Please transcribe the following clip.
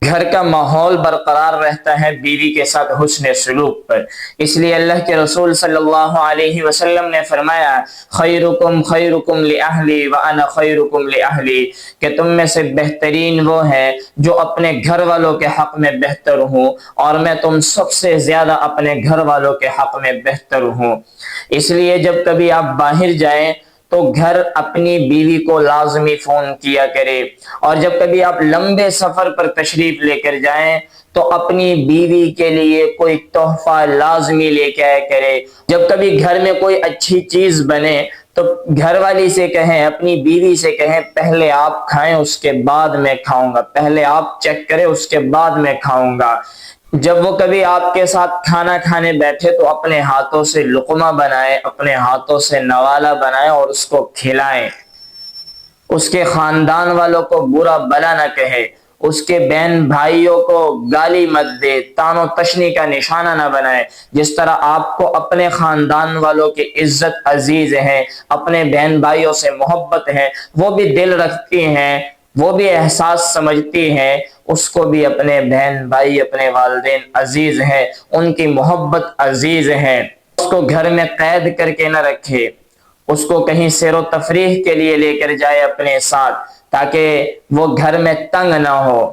گھر کا ماحول برقرار رہتا ہے بیوی کے ساتھ حسن سلوک پر۔ اس لیے اللہ کے رسول صلی اللہ علیہ وسلم نے فرمایا خیرکم خیرکم لأہلی وانا خیرکم لأہلی، کہ تم میں سے بہترین وہ ہے جو اپنے گھر والوں کے حق میں بہتر ہوں، اور میں تم سب سے زیادہ اپنے گھر والوں کے حق میں بہتر ہوں۔ اس لیے جب کبھی آپ باہر جائیں تو گھر اپنی بیوی کو لازمی فون کیا کرے، اور جب کبھی آپ لمبے سفر پر تشریف لے کر جائیں تو اپنی بیوی کے لیے کوئی تحفہ لازمی لے کے آیا کرے۔ جب کبھی گھر میں کوئی اچھی چیز بنے تو گھر والی سے کہیں، اپنی بیوی سے کہیں پہلے آپ کھائیں اس کے بعد میں کھاؤں گا، پہلے آپ چیک کریں اس کے بعد میں کھاؤں گا۔ جب وہ کبھی آپ کے ساتھ کھانا کھانے بیٹھے تو اپنے ہاتھوں سے لقمہ بنائیں، اپنے ہاتھوں سے نوالا بنائیں اور اس کو کھلائیں۔ اس کے خاندان والوں کو برا بلا نہ کہے، اس کے بہن بھائیوں کو گالی مت دے، تان و تشنی کا نشانہ نہ بنائے۔ جس طرح آپ کو اپنے خاندان والوں کی عزت عزیز ہے، اپنے بہن بھائیوں سے محبت ہے، وہ بھی دل رکھتی ہیں، وہ بھی احساس سمجھتی ہیں، اس کو بھی اپنے بہن بھائی اپنے والدین عزیز ہیں، ان کی محبت عزیز ہے۔ اس کو گھر میں قید کر کے نہ رکھے، اس کو کہیں سیر و تفریح کے لیے لے کر جائے اپنے ساتھ، تاکہ وہ گھر میں تنگ نہ ہو۔